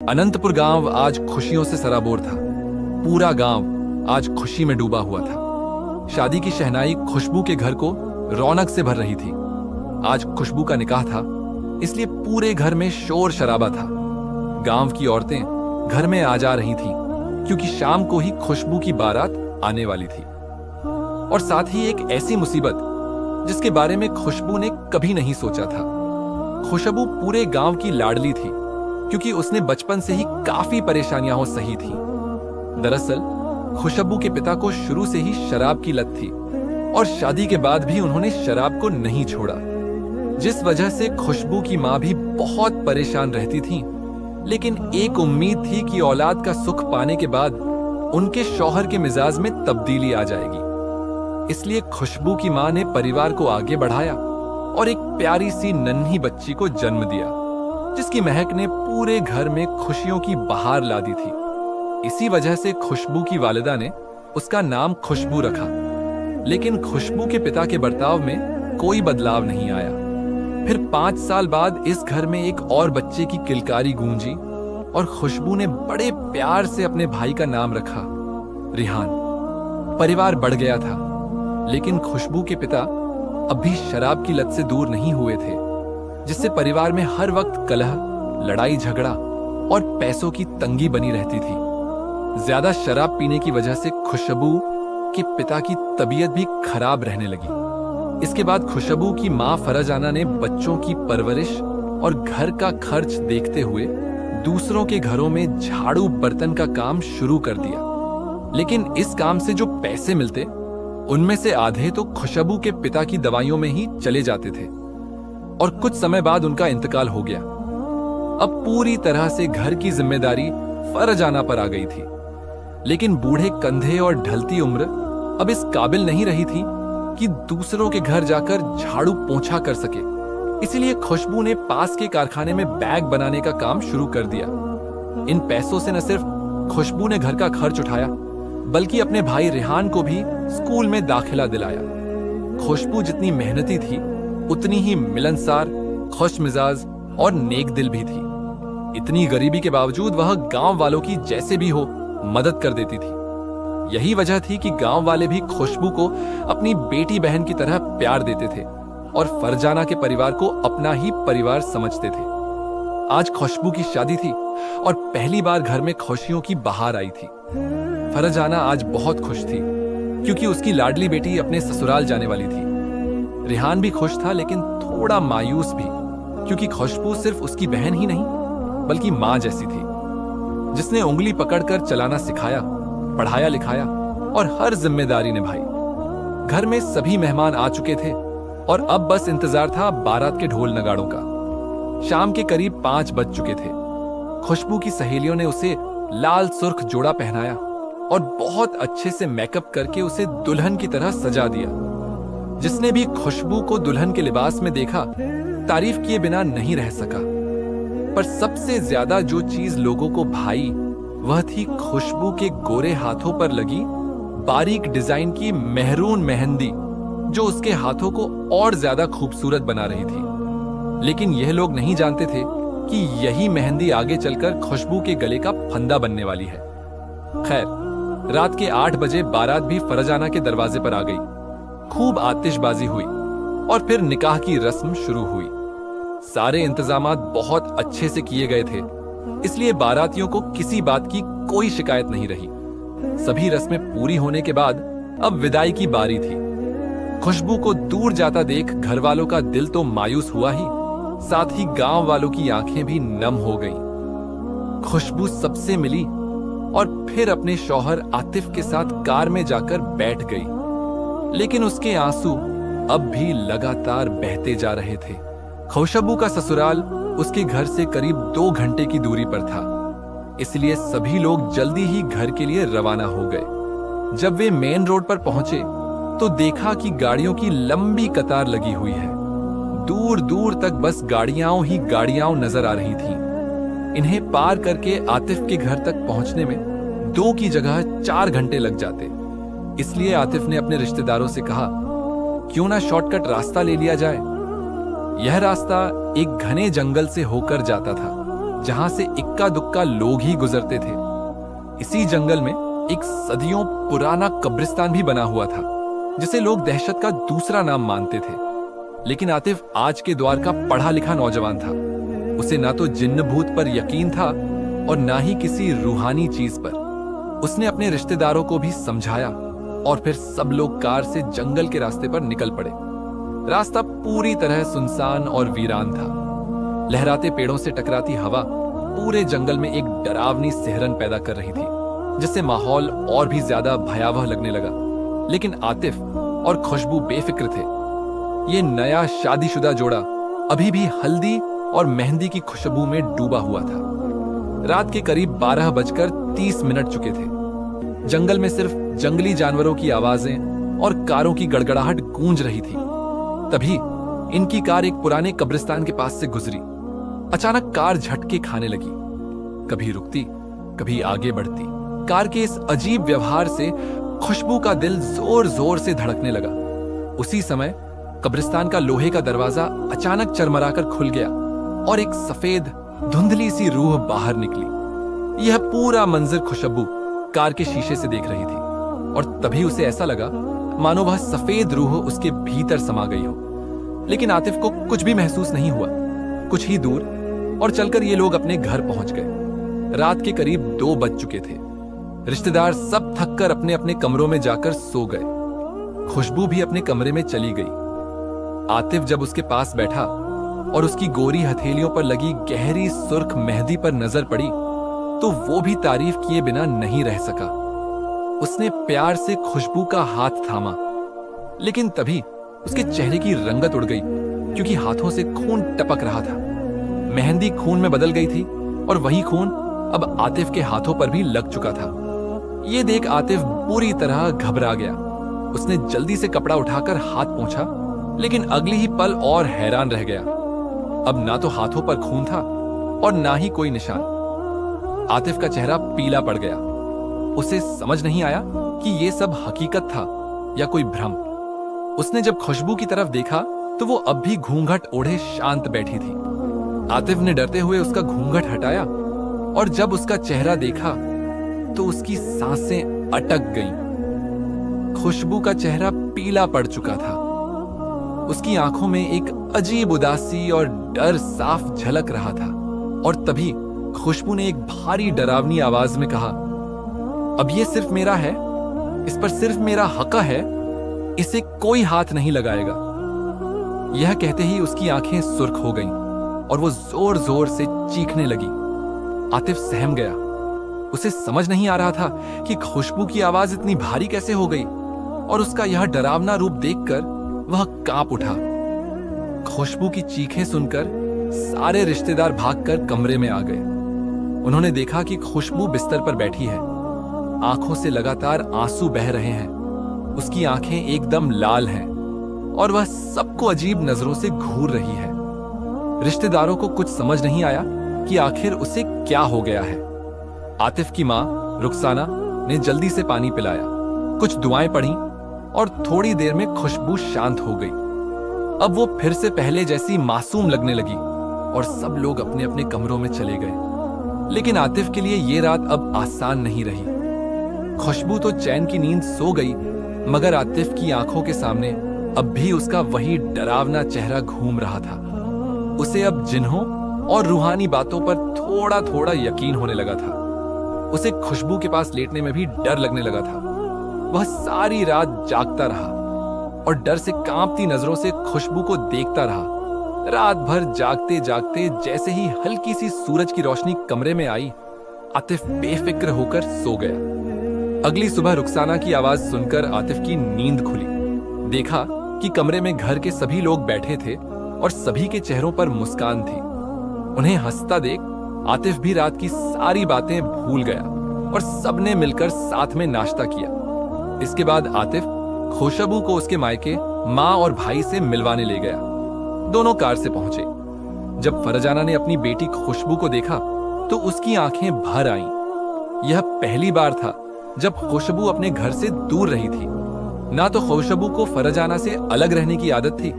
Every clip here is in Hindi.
अनंतपुर गांव आज खुशियों से सराबोर था। पूरा गांव आज खुशी में डूबा हुआ था। शादी की शहनाई खुशबू के घर को रौनक से भर रही थी। आज खुशबू का निकाह था, इसलिए पूरे घर में शोर शराबा था। गांव की औरतें घर में आ जा रही थीं, क्योंकि शाम को ही खुशबू की बारात आने वाली थी। और साथ ही एक ऐसी मुसीबत जिसके बारे में खुशबू ने कभी नहीं सोचा था। खुशबू पूरे गांव की लाडली थी, क्योंकि उसने बचपन से ही काफी परेशानियां सही थी। दरअसल खुशबू के पिता को शुरू से ही शराब की लत थी और शादी के बाद भी उन्होंने शराब को नहीं छोड़ा, जिस वजह से खुशबू की मां भी बहुत परेशान रहती थी। लेकिन एक उम्मीद थी कि औलाद का सुख पाने के बाद उनके शौहर के मिजाज में तब्दीली आ जाएगी। इसलिए खुशबू की मां ने परिवार को आगे बढ़ाया और एक प्यारी सी नन्ही बच्ची को जन्म दिया, जिसकी महक ने पूरे घर में खुशियों की बहार ला दी थी। इसी वजह से खुशबू की वालिदा ने उसका नाम खुशबू रखा। लेकिन खुशबू के पिता के बर्ताव में कोई बदलाव नहीं आया। फिर 5 साल बाद इस घर में एक और बच्चे की किलकारी गूंजी और खुशबू ने बड़े प्यार से अपने भाई का नाम रखा, रिहान। परिवार बढ़ गया था, लेकिन खुशबू के पिता अब भी शराब की लत से दूर नहीं हुए थे, जिससे परिवार में हर वक्त कलह, लड़ाई झगड़ा और पैसों की तंगी बनी रहती थी। ज्यादा शराब पीने की वजह से खुशबू के पिता की तबीयत भी खराब रहने लगी। इसके बाद खुशबू की मां फरजाना ने बच्चों की परवरिश और घर का खर्च देखते हुए दूसरों के घरों में झाड़ू बर्तन का काम शुरू कर दिया। लेकिन इस काम से जो पैसे मिलते, उनमें से आधे तो खुशबू के पिता की दवाइयों में ही चले जाते थे और कुछ समय बाद उनका इंतकाल हो गया। अब पूरी तरह से घर की जिम्मेदारी फरजाना पर आ गई थी। लेकिन बूढ़े कंधे और ढलती उम्र अब इस काबिल नहीं रही थी कि दूसरों के घर जाकर झाड़ू पोंछा कर सके। इसलिए खुशबू ने पास के कारखाने में बैग बनाने का काम शुरू कर दिया। इन पैसों से न सिर्फ खुशबू ने घर का खर्च उठाया, बल्कि अपने भाई रेहान को भी स्कूल में दाखिला दिलाया। खुशबू जितनी मेहनती थी, उतनी ही मिलनसार, खुश मिजाज और नेक दिल भी थी। इतनी गरीबी के बावजूद वह गांव वालों की जैसे भी हो मदद कर देती थी। यही वजह थी कि गांव वाले भी खुशबू को अपनी बेटी बहन की तरह प्यार देते थे और फरजाना के परिवार को अपना ही परिवार समझते थे। आज खुशबू की शादी थी और पहली बार घर में खुशियों की बहार आई थी। फरजाना आज बहुत खुश थी, क्योंकि उसकी लाडली बेटी अपने ससुराल जाने वाली थी। रेहान भी खुश था, लेकिन थोड़ा मायूस भी, क्योंकि खुशबू सिर्फ उसकी बहन ही नहीं, बल्कि मां जैसी थी, जिसने उंगली पकड़कर चलाना सिखाया, पढ़ाया लिखाया और हर जिम्मेदारी निभाई। घर में सभी मेहमान आ चुके थे और अब बस इंतजार था बारात के ढोल नगाड़ों का। शाम के करीब 5 बज चुके थे। खुशबू की सहेलियों ने उसे लाल सुर्ख जोड़ा पहनाया और बहुत अच्छे से मेकअप करके उसे दुल्हन की तरह सजा दिया। जिसने भी खुशबू को दुल्हन के लिबास में देखा, तारीफ किए बिना नहीं रह सका। पर सबसे ज्यादा जो चीज लोगों को भाई, वह थी खुशबू के गोरे हाथों पर लगी बारीक डिजाइन की मेहरून मेहंदी, जो उसके हाथों को और ज्यादा खूबसूरत बना रही थी। लेकिन यह लोग नहीं जानते थे कि यही मेहंदी आगे चलकर खुशबू के गले का फंदा बनने वाली है। खैर, रात के 8 बजे बारात भी फरजाना के दरवाजे पर आ गई। खूब आतिशबाजी हुई और फिर निकाह की रस्म शुरू हुई। सारे इंतजामात बहुत अच्छे से किए गए थे, इसलिए बारातियों को किसी बात की कोई शिकायत नहीं रही। सभी रस्में पूरी होने के बाद अब विदाई की बारी थी। खुशबू को दूर जाता देख घर वालों का दिल तो मायूस हुआ ही, साथ ही गांव वालों की आंखें भी नम हो गईं। खुशबू सबसे मिली और फिर अपने शौहर आतिफ के साथ कार में जाकर बैठ गई। लेकिन उसके आंसू अब भी लगातार बहते जा रहे थे। खुशबू का ससुराल उसके घर से करीब 2 घंटे की दूरी पर था, इसलिए सभी लोग जल्दी ही घर के लिए रवाना हो गए। जब वे मेन रोड पर पहुंचे तो देखा कि गाड़ियों की लंबी कतार लगी हुई है। दूर दूर तक बस गाड़ियां ही गाड़ियां नजर आ रही थीं। इन्हें पार करके आतिफ के घर तक पहुंचने में 2 की जगह 4 घंटे लग जाते। इसलिए आतिफ ने अपने रिश्तेदारों से कहा, क्यों ना शॉर्टकट रास्ता ले लिया जाए। यह रास्ता एक घने जंगल से होकर जाता था जहां से इक्का दुक्का लोग ही गुजरते थे। इसी जंगल में एक सदियों पुराना कब्रिस्तान भी बना हुआ था, जिसे लोग दहशत का दूसरा नाम मानते थे। लेकिन आतिफ आज के द्वार का पढ़ा लिखा नौजवान था। उसे ना तो जिन्न भूत पर यकीन था और ना ही किसी रूहानी चीज पर। उसने अपने रिश्तेदारों को भी समझाया और फिर सब लोग कार से जंगल के रास्ते पर निकल पड़े। रास्ता पूरी तरह सुनसान और वीरान था। लहराते पेड़ों से टकराती हवा पूरे जंगल में एक डरावनी सिहरन पैदा कर रही थी, जिससे माहौल और भी ज्यादा भयावह लगने लगा। लेकिन आतिफ और खुशबू बेफिक्र थे। ये नया शादीशुदा जोड़ा अभी भी हल्दी और मेहंदी की खुशबू में डूबा हुआ था। रात के करीब 12:30 चुके थे। जंगल में सिर्फ जंगली जानवरों की आवाजें और कारों की गड़गड़ाहट गूंज रही थी। तभी इनकी कार एक पुराने कब्रिस्तान के पास से गुजरी। अचानक कार झटके खाने लगी, कभी रुकती, कभी आगे बढ़ती। कार के इस अजीब व्यवहार से खुशबू का दिल जोर जोर से धड़कने लगा। उसी समय कब्रिस्तान का लोहे का दरवाजा अचानक चरमराकर खुल गया और एक सफेद धुंधली सी रूह बाहर निकली। यह पूरा मंजर खुशबू कार के शीशे से देख रही थी और तभी उसे ऐसा लगा मानो वह सफेद रूह उसके भीतर समा गई हो। लेकिन आतिफ को कुछ भी महसूस नहीं हुआ। कुछ ही दूर और चलकर ये लोग अपने घर पहुंच गए। रात के करीब 2 बज चुके थे। रिश्तेदार सब थककर अपने अपने कमरों में जाकर सो गए। खुशबू भी अपने कमरे में चली गई। आतिफ जब उसके पास बैठा और उसकी गोरी हथेलियों पर लगी गहरी सुर्ख मेहंदी पर नजर पड़ी तो वो भी तारीफ किए बिना नहीं रह सका। उसने प्यार से खुशबू का हाथ थामा, लेकिन तभी उसके चेहरे की रंगत उड़ गई, क्योंकि हाथों से खून टपक रहा था। मेहंदी खून में बदल गई थी और वही खून अब आतिफ के हाथों पर भी लग चुका था। ये देख आतिफ पूरी तरह घबरा गया। उसने जल्दी से कपड़ा उठाकर हाथ पोंछा, लेकिन अगली ही पल और हैरान रह गया। अब ना तो हाथों पर खून था और ना ही कोई निशान। आतिफ का चेहरा पीला पड़ गया। उसे समझ नहीं आया कि ये सब हकीकत था या कोई भ्रम। उसने जब खुशबू की तरफ देखा तो वो अब भी घूंघट ओढ़े शांत बैठी थी। आतिफ ने डरते हुए उसका घूंघट हटाया और जब उसका चेहरा देखा तो उसकी सांसें अटक गईं। खुशबू का चेहरा पीला पड़ चुका था। उसकी आंखों में एक अजीब उदासी और डर साफ झलक रहा था। और तभी खुशबू ने एक भारी डरावनी आवाज में कहा, अब ये सिर्फ मेरा है, इस पर सिर्फ मेरा हक है, इसे कोई हाथ नहीं लगाएगा। यह कहते ही उसकी आंखें सुर्ख हो गईं और वो जोर जोर से चीखने लगी। आतिफ सहम गया। उसे समझ नहीं आ रहा था कि खुशबू की आवाज इतनी भारी कैसे हो गई और उसका यह डरावना रूप देखकर वह कांप उठा। खुशबू की चीखें सुनकर सारे रिश्तेदार भागकर कमरे में आ गए। उन्होंने देखा कि खुशबू बिस्तर पर बैठी है। आंखों से लगातार आंसू बह रहे हैं। उसकी आंखें एकदम लाल हैं और वह सबको अजीब नजरों से घूर रही है। रिश्तेदारों को कुछ समझ नहीं आया कि आखिर उसे क्या हो गया है। आतिफ की मां रुखसाना ने जल्दी से पानी पिलाया, कुछ दुआएं पढ़ी और थोड़ी देर में खुशबू शांत हो गई। अब वो फिर से पहले जैसी मासूम लगने लगी और सब लोग अपने अपने कमरों में चले गए। लेकिन आतिफ के लिए ये रात अब आसान नहीं रही। खुशबू तो चैन की नींद सो गई, मगर आतिफ की आंखों के सामने अब भी उसका वही डरावना चेहरा घूम रहा था। उसे अब जिन्हों और रूहानी बातों पर थोड़ा थोड़ा यकीन होने लगा था। उसे खुशबू के पास लेटने में भी डर लगने लगा था। वह सारी रात जागता रहा और डर से कांपती नजरों से खुशबू को देखता रहा। रात भर जागते जागते जैसे ही हल्की सी सूरज की रोशनी कमरे में आई, आतिफ बेफिक्र होकर सो गया। अगली सुबह रुखसाना की आवाज सुनकर आतिफ की नींद खुली। देखा कि कमरे में घर के सभी लोग बैठे थे और सभी के चेहरों पर मुस्कान थी। उन्हें हंसता देख आतिफ भी रात की सारी बातें भूल गया और सबने मिलकर साथ में नाश्ता किया। इसके बाद आतिफ खुशबू को उसके मायके माँ और भाई से मिलवाने ले गया। दोनों कार से पहुंचे। जब फरजाना ने अपनी बेटी खुशबू को देखा तो उसकी आंखें भर आईं। यह पहली बार था जब खुशबू अपने घर से दूर रही थी। ना तो खुशबू को फरजाना से अलग रहने की आदत थी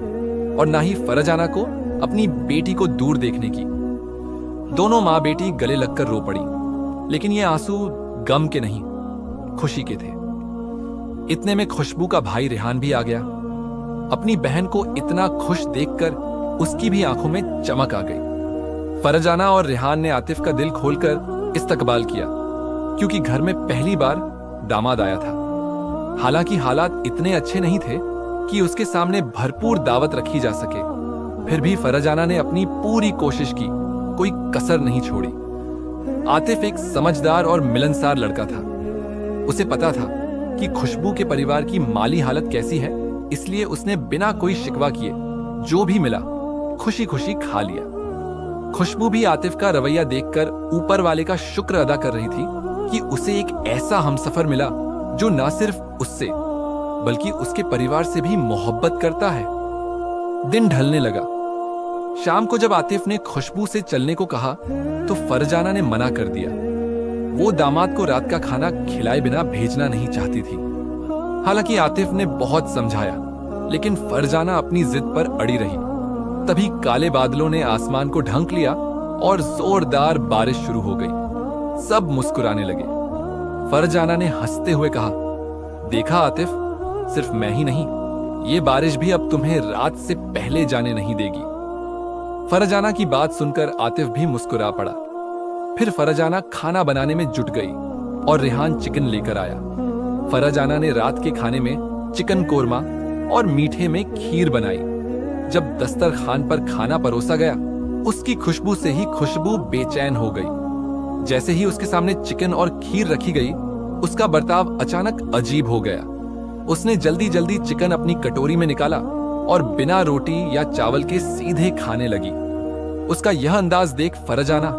और ना ही फरजाना को अपनी बेटी को दूर देखने की। दोनों माँ बेटी गले लगकर रो पड़ी, लेकिन ये आंसू गम के नहीं, खुशी के थे। इतने में खुशबू का भाई रेहान भी आ गया। अपनी बहन को इतना खुश देखकर उसकी भी आंखों में चमक आ गई। फरजाना और रेहान ने आतिफ का दिल खोलकर इस्तकबाल किया, क्योंकि घर में पहली बार दामाद आया था। हालांकि हालात इतने अच्छे नहीं थे कि उसके सामने भरपूर दावत रखी जा सके, फिर भी फरजाना ने अपनी पूरी कोशिश की, कोई कसर नहीं छोड़ी। आतिफ एक समझदार और मिलनसार लड़का था। उसे पता था कि खुशबू के परिवार की माली हालत कैसी है, इसलिए उसने बिना कोई शिकवा किए जो भी मिला खुशी खुशी खा लिया। खुशबू भी आतिफ का रवैया देखकर ऊपर वाले का शुक्र अदा कर रही थी कि उसे एक ऐसा हमसफर मिला जो न सिर्फ उससे बल्कि उसके परिवार से भी मोहब्बत करता है। दिन ढलने लगा। शाम को जब आतिफ ने खुशबू से चलने को कहा तो फरजाना ने मना कर दिया। वो दामाद को रात का खाना खिलाए बिना भेजना नहीं चाहती थी। हालांकि आतिफ ने बहुत समझाया, लेकिन फरजाना अपनी जिद पर अड़ी रही। तभी काले बादलों ने आसमान को ढंक लिया और जोरदार बारिश शुरू हो गई। सब मुस्कुराने लगे। फरजाना ने हंसते हुए कहा, देखा आतिफ, सिर्फ मैं ही नहीं, ये बारिश भी अब तुम्हें रात से पहले जाने नहीं देगी। फरजाना की बात सुनकर आतिफ भी मुस्कुरा पड़ा। फिर फरजाना खाना बनाने में जुट गई और रेहान चिकन लेकर आया। फरजाना ने रात के खाने में चिकन कोरमा और मीठे में खीर बनाई। जब दस्तरखान पर खाना परोसा गया, उसकी खुशबू से ही खुशबू बेचैन हो गई। जैसे ही उसके सामने चिकन और खीर रखी गई, उसका बर्ताव अचानक अजीब हो गया। उसने जल्दी जल्दी चिकन अपनी कटोरी में निकाला और बिना रोटी या चावल के सीधे खाने लगी। उसका यह अंदाज देख फरजाना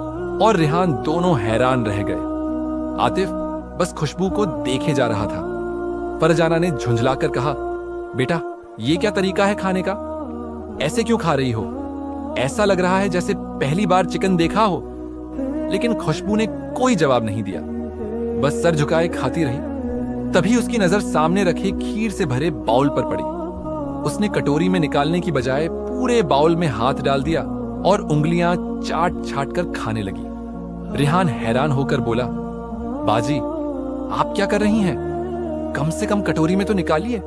और रेहान दोनों हैरान रह गए। आतिफ बस खुशबू को देखे जा रहा था। फरजाना ने झुंझलाकर कहा, बेटा, ये क्या तरीका है खाने का? ऐसे क्यों खा रही हो? ऐसा लग रहा है जैसे पहली बार चिकन देखा हो। लेकिन खुशबू ने कोई जवाब नहीं दिया, बस सर झुकाए खाती रही। तभी उसकी नजर सामने रखे खीर से भरे बाउल पर पड़ी। उसने कटोरी में निकालने की बजाय पूरे बाउल में हाथ डाल दिया और उंगलियां चाट चाट कर खाने लगी। रेहान हैरान होकर बोला, बाजी, आप क्या कर रही हैं? कम से कम कटोरी में तो निकालिए।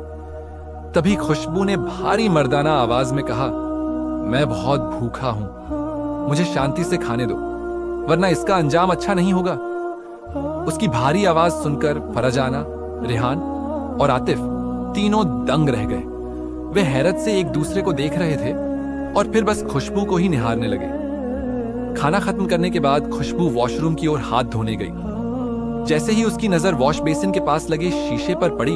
तभी खुशबू ने भारी मर्दाना आवाज में कहा, मैं बहुत भूखा हूं, मुझे शांति से खाने दो, वरना इसका अंजाम अच्छा नहीं होगा। उसकी भारी आवाज सुनकर फरजाना, रेहान और आतिफ तीनों दंग रह गए। वे हैरत से एक दूसरे को देख रहे थे और फिर बस खुशबू को ही निहारने लगे। खाना खत्म करने के बाद खुशबू वॉशरूम की ओर हाथ धोने गई। जैसे ही उसकी नजर वॉश बेसिन के पास लगे शीशे पर पड़ी,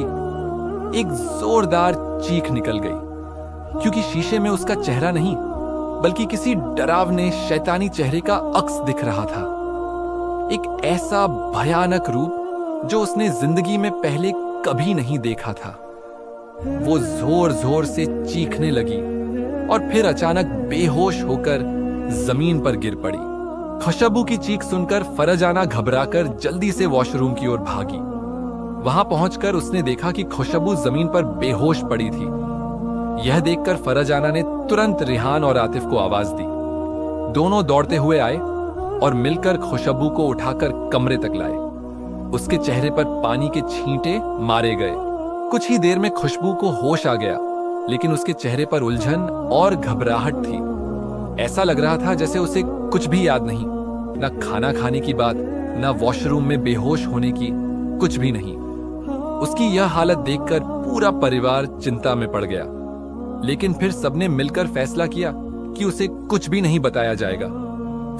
एक जोरदार चीख निकल गई, क्योंकि शीशे में उसका चेहरा नहीं बल्कि किसी डरावने शैतानी चेहरे का अक्स दिख रहा था। एक ऐसा भयानक रूप जो उसने जिंदगी में पहले कभी नहीं देखा था। वो जोर जोर से चीखने लगी और फिर अचानक बेहोश होकर जमीन पर गिर पड़ी। खुशबू की चीख सुनकर फरजाना घबराकर जल्दी से वॉशरूम की ओर भागी। वहां पहुंचकर उसने देखा कि खुशबू जमीन पर बेहोश पड़ी थी। यह देखकर फरजाना ने तुरंत रेहान और आतिफ को आवाज दी। दोनों दौड़ते हुए आए और मिलकर खुशबू को उठाकर कमरे तक लाए। उसके चेहरे पर पानी के छींटे मारे गए। कुछ ही देर में खुशबू को होश आ गया, लेकिन उसके चेहरे पर उलझन और घबराहट थी। ऐसा लग रहा था जैसे उसे कुछ भी याद नहीं, न खाना खाने की बात, न वॉशरूम में बेहोश होने की, कुछ भी नहीं। उसकी यह हालत देखकर पूरा परिवार चिंता में पड़ गया, लेकिन फिर सबने मिलकर फैसला किया कि उसे कुछ भी नहीं बताया जाएगा।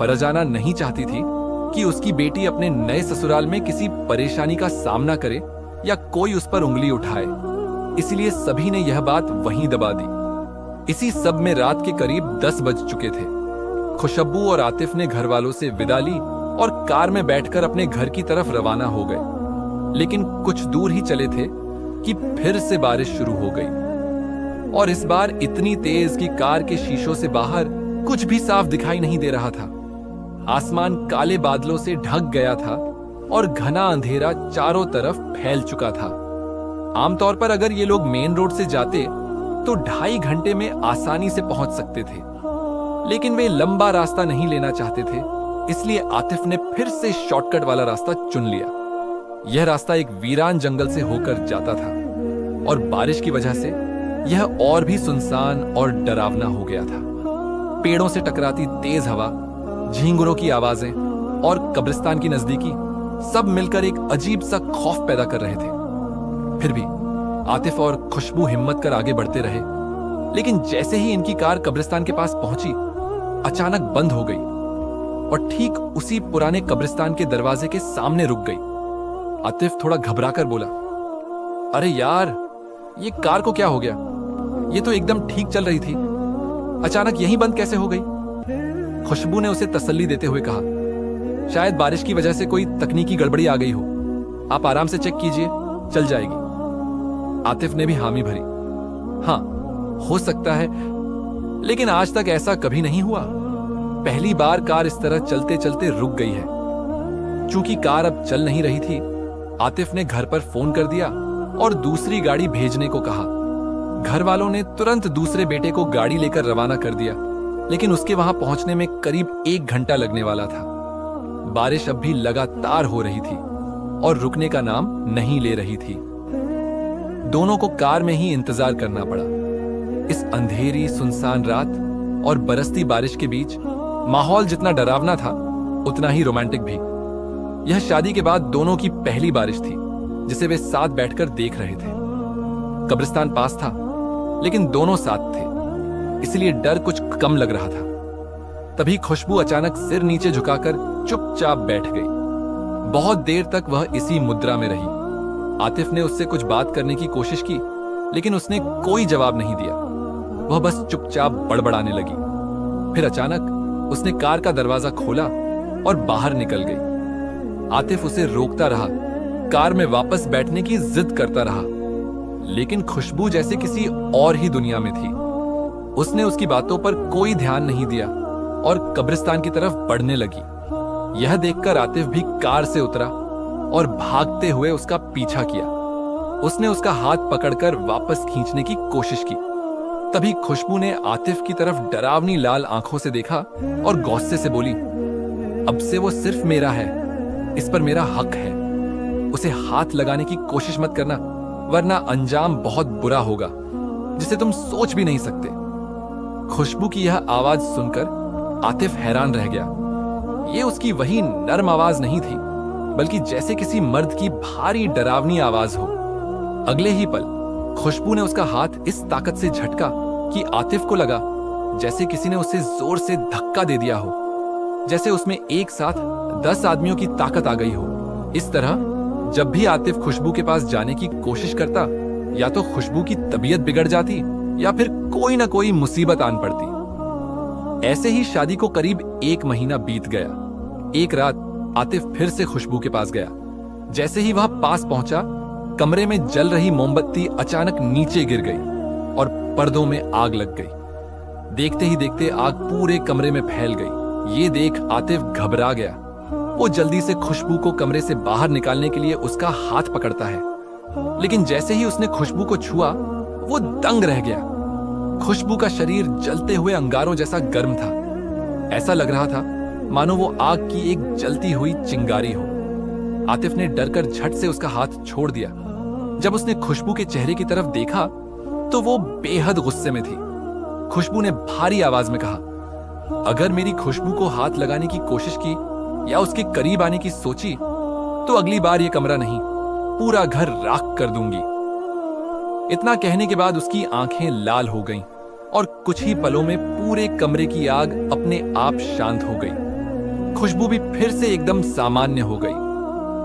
फरजाना नहीं चाहती थी कि उसकी बेटी अपने नए ससुराल में किसी परेशानी का सामना करे या कोई उस पर उंगली उठाए, इसलिए सभी ने यह बात वहीं दबा दी। इसी सब में रात के करीब 10 बज चुके थे। खुशबू और आतिफ ने घर वालों से विदा ली और कार में बैठकर अपने घर की तरफ रवाना हो गए। लेकिन कुछ दूर ही चले थे कि फिर से बारिश शुरू हो गई, और इस बार इतनी तेज कि कार के शीशों से बाहर कुछ भी साफ दिखाई नहीं दे रहा था। आसमान काले बादलों से ढक गया था और घना अंधेरा चारों तरफ फैल चुका था। आमतौर पर अगर ये लोग मेन रोड से जाते तो 2.5 घंटे में आसानी से पहुंच सकते थे, लेकिन वे लंबा रास्ता नहीं लेना चाहते थे, इसलिए आतिफ ने फिर से शॉर्टकट वाला रास्ता चुन लिया। यह रास्ता एक वीरान जंगल से होकर जाता था और बारिश की वजह से यह और भी सुनसान और डरावना हो गया था। पेड़ों से टकराती तेज हवा, झींगुरों की आवाजें और कब्रिस्तान की नजदीकी सब मिलकर एक अजीब सा खौफ पैदा कर रहे थे। फिर भी आतिफ और खुशबू हिम्मत कर आगे बढ़ते रहे, लेकिन जैसे ही इनकी कार कब्रिस्तान के पास पहुंची, अचानक बंद हो गई और ठीक उसी पुराने कब्रिस्तान के दरवाजे के सामने रुक गई। आतिफ थोड़ा घबराकर बोला, अरे यार, ये कार को क्या हो गया? ये तो एकदम ठीक चल रही थी, अचानक यहीं बंद कैसे हो गई? खुशबू ने उसे तसल्ली देते हुए कहा, शायद बारिश की वजह से कोई तकनीकी गड़बड़ी आ गई हो, आप आराम से चेक कीजिए, चल जाएगी। आतिफ ने भी हामी भरी, हाँ हो सकता है, लेकिन आज तक ऐसा कभी नहीं हुआ। पहली बार कार इस तरह चलते चलते रुक गई है। चूंकि कार अब चल नहीं रही थी, आतिफ ने घर पर फोन कर दिया और दूसरी गाड़ी भेजने को कहा। घर वालों ने तुरंत दूसरे बेटे को गाड़ी लेकर रवाना कर दिया, लेकिन उसके वहां पहुंचने में करीब 1 घंटा लगने वाला था। बारिश अब भी लगातार हो रही थी और रुकने का नाम नहीं ले रही थी। दोनों को कार में ही इंतजार करना पड़ा। इस अंधेरी सुनसान रात और बरसती बारिश के बीच माहौल जितना डरावना था, उतना ही रोमांटिक भी। यह शादी के बाद दोनों की पहली बारिश थी जिसे वे साथ बैठकर देख रहे थे। कब्रिस्तान पास था, लेकिन दोनों साथ थे, इसलिए डर कुछ कम लग रहा था। तभी खुशबू अचानक सिर नीचे झुकाकर चुपचाप बैठ गई। बहुत देर तक वह इसी मुद्रा में रही। आतिफ ने उससे कुछ बात करने की कोशिश की, लेकिन उसने कोई जवाब नहीं दिया। वह बस चुपचाप बड़बड़ाने लगी। फिर अचानक उसने कार का दरवाजा खोला और बाहर निकल गई। आतिफ उसे रोकता रहा, कार में वापस बैठने की जिद करता रहा, लेकिन खुशबू जैसे किसी और ही दुनिया में थी। उसने उसकी बातों पर कोई ध्यान नहीं दिया और कब्रिस्तान की तरफ बढ़ने लगी। यह देखकर आतिफ भी कार से उतरा और भागते हुए उसका पीछा किया। उसने उसका हाथ पकड़कर वापस खींचने की कोशिश की। तभी खुशबू ने आतिफ की तरफ डरावनी लाल आंखों से देखा और गुस्से से बोली, अब से वो सिर्फ मेरा है, इस पर मेरा हक है। उसे हाथ लगाने की कोशिश मत करना, वरना अंजाम बहुत बुरा होगा, जिसे तुम सोच भी नहीं सकते। खुशबू की यह आवाज सुनकर आतिफ हैरान रह गया। ये उसकी वही नर्म आवाज नहीं थी, बल्कि जैसे किसी मर्द की भारी डरावनी आवाज हो। अगले ही पल खुशबू ने उसका हाथ इस ताकत से झटका कि आतिफ को लगा जैसे किसी ने उसे जोर से धक्का दे दिया हो, जैसे उसमें एक साथ 10 आदमियों की ताकत आ गई हो। इस तरह जब भी आतिफ खुशबू के पास जाने की कोशिश करता, या तो खुशबू की तबीयत बिगड़ जाती या फिर कोई ना कोई मुसीबत आन पड़ती। ऐसे ही शादी को करीब 1 महीना बीत गया। एक रात आतिफ फिर से खुशबू के पास गया। जैसे ही वह पास पहुंचा, कमरे में जल रही मोमबत्ती अचानक नीचे गिर गई और पर्दों में आग लग गई। देखते ही देखते आग पूरे कमरे में फैल गई। ये देख आतिफ घबरा गया। वो जल्दी से खुशबू को कमरे से बाहर निकालने के लिए उसका हाथ पकड़ता है, लेकिन जैसे ही उसने खुशबू को छुआ, वो दंग रह गया। खुशबू का शरीर जलते हुए अंगारों जैसा गर्म था। ऐसा लग रहा था मानो वो आग की एक जलती हुई चिंगारी हो। आतिफ ने डरकर झट से उसका हाथ छोड़ दिया। जब उसने खुशबू के चेहरे की तरफ देखा तो वो बेहद गुस्से में थी। खुशबू ने भारी आवाज में कहा, अगर मेरी खुशबू को हाथ लगाने की कोशिश की या उसके करीब आने की सोची तो अगली बार ये कमरा नहीं, पूरा घर राख कर दूंगी। इतना कहने के बाद उसकी आंखें लाल हो गईं और कुछ ही पलों में पूरे कमरे की आग अपने आप शांत हो गई। खुशबू भी फिर से एकदम सामान्य हो गई।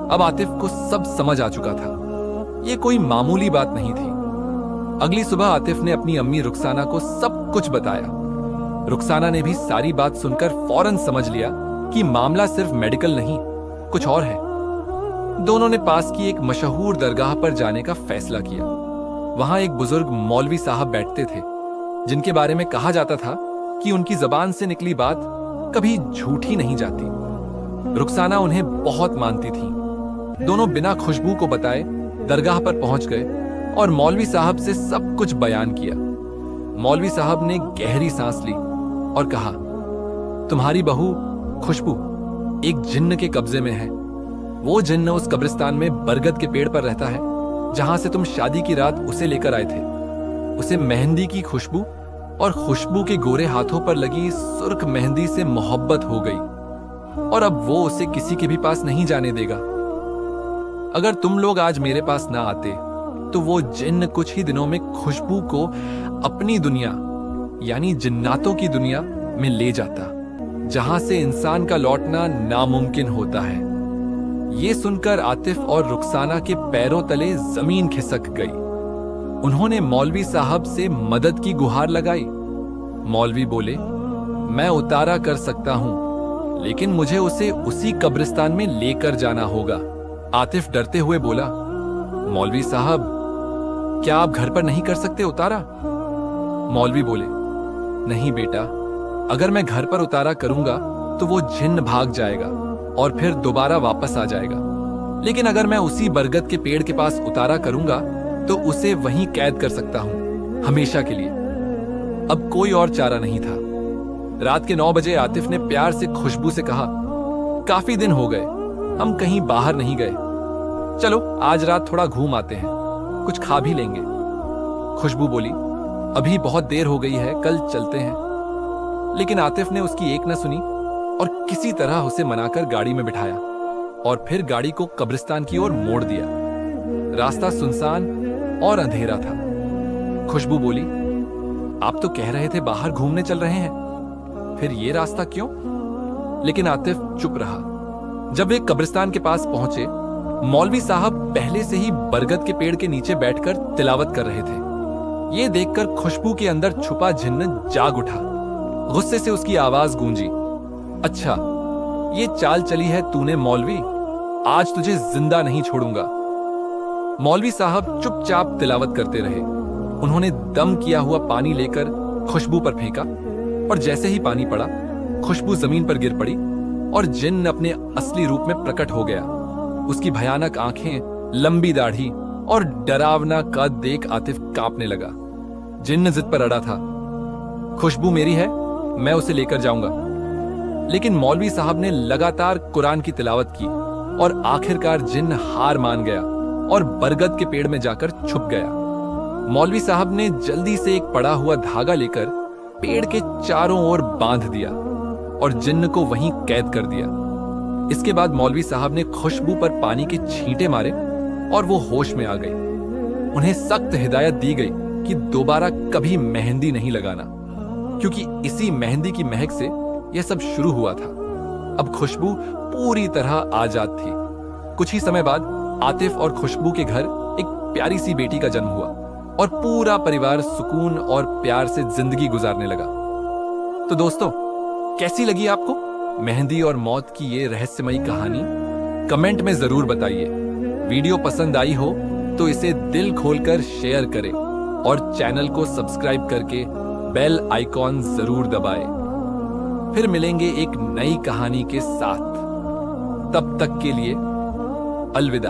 अब आतिफ को सब समझ आ चुका था। ये कोई मामूली बात नहीं थी। अगली सुबह आतिफ ने अपनी अम्मी रुखसाना को सब कुछ बताया। रुखसाना ने भी सारी बात सुनकर फौरन समझ लिया कि मामला सिर्फ मेडिकल नहीं, कुछ और है। दोनों ने पास की एक मशहूर दरगाह पर जाने का फैसला किया। वहां एक बुजुर्ग मौलवी साहब बैठते थे, जिनके बारे में कहा जाता था कि उनकी जबान से निकली बात कभी झूठी नहीं जाती। रुखसाना उन्हें बहुत मानती थी। दोनों बिना खुशबू को बताए दरगाह पर पहुंच गए और मौलवी साहब से सब कुछ बयान किया। मौलवी साहब ने गहरी सांस ली और कहा, तुम्हारी बहू खुशबू एक जिन्न के कब्जे में है। वो जिन्न उस कब्रिस्तान में बरगद के पेड़ पर रहता है जहां से तुम शादी की रात उसे लेकर आए थे। उसे मेहंदी की खुशबू और खुशबू के गोरे हाथों पर लगी सुर्ख मेहंदी से मोहब्बत हो गई और अब वो उसे किसी के भी पास नहीं जाने देगा। अगर तुम लोग आज मेरे पास ना आते तो वो जिन्न कुछ ही दिनों में खुशबू को अपनी दुनिया यानी जिन्नातों की दुनिया में ले जाता, जहां से इंसान का लौटना नामुमकिन होता है। ये सुनकर आतिफ और रुखसाना के पैरों तले जमीन खिसक गई। उन्होंने मौलवी साहब से मदद की गुहार लगाई। मौलवी बोले, मैं उतारा कर सकता हूं, लेकिन मुझे उसे उसी कब्रिस्तान में लेकर जाना होगा। आतिफ डरते हुए बोला, मौलवी साहब, क्या आप घर पर नहीं कर सकते उतारा? मौलवी बोले, नहीं बेटा, अगर मैं घर पर उतारा करूंगा तो वो जिन्न भाग जाएगा और फिर दोबारा वापस आ जाएगा, लेकिन अगर मैं उसी बरगद के पेड़ के पास उतारा करूंगा तो उसे वहीं कैद कर सकता हूं, हमेशा के लिए। अब कोई और चारा नहीं था। रात के 9 बजे आतिफ ने प्यार से खुशबू से कहा, काफी दिन हो गए, हम कहीं बाहर नहीं गए, चलो आज रात थोड़ा घूम आते हैं, कुछ खा भी लेंगे। खुशबू बोली, अभी बहुत देर हो गई है, कल चलते हैं। लेकिन आतिफ ने उसकी एक न सुनी और किसी तरह उसे मनाकर गाड़ी में बिठाया और फिर गाड़ी को कब्रिस्तान की ओर मोड़ दिया। रास्ता सुनसान और अंधेरा था। खुशबू बोली, आप तो कह रहे थे बाहर घूमने चल रहे हैं, फिर ये रास्ता क्यों? लेकिन आतिफ चुप रहा। जब वे कब्रिस्तान के पास पहुंचे, मौलवी साहब पहले से ही बरगद के पेड़ के नीचे बैठकर तिलावत कर रहे थे। ये देखकर खुशबू के अंदर छुपा जिन्न जाग उठा। गुस्से से उसकी आवाज गूंजी, अच्छा ये चाल चली है तूने मौलवी, आज तुझे जिंदा नहीं छोड़ूंगा। मौलवी साहब चुपचाप तिलावत करते रहे। उन्होंने दम किया हुआ पानी लेकर खुशबू पर फेंका और जैसे ही पानी पड़ा, खुशबू जमीन पर गिर पड़ी और जिन्न अपने असली रूप में प्रकट हो गया। उसकी भयानक आंखें, लंबी दाढ़ी और डरावना कद देख आतिफ कांपने लगा। जिन्न जिद पर अड़ा था, खुशबू मेरी है, मैं उसे लेकर जाऊंगा। लेकिन मौलवी साहब ने लगातार कुरान की तिलावत की और आखिरकार जिन्न हार मान गया और बरगद के पेड़ में जाकर छुप गया। मौलवी साहब ने जल्दी से एक पड़ा हुआ धागा लेकर पेड़ के चारों ओर बांध दिया और जिन्न को वहीं कैद कर दिया। इसके बाद मौलवी साहब ने खुशबू पर पानी के छींटे मारे और वो होश में आ गई। उन्हें सख्त हिदायत दी गई कि दोबारा कभी मेहंदी नहीं लगाना, क्योंकि इसी मेहंदी की महक से यह सब शुरू हुआ था। अब खुशबू पूरी तरह आजाद थी। कुछ ही समय बाद आतिफ और खुशबू के घर एक प्यारी सी बेटी का जन्म हुआ और पूरा परिवार सुकून और प्यार से जिंदगी गुजारने लगा। तो दोस्तों, कैसी लगी आपको मेहंदी और मौत की ये रहस्यमयी कहानी? कमेंट में जरूर बताइए। वीडियो पसंद आई हो तो इसे दिल खोलकर शेयर करें और चैनल को सब्सक्राइब करके बेल आइकॉन जरूर दबाएं। फिर मिलेंगे एक नई कहानी के साथ। तब तक के लिए अलविदा।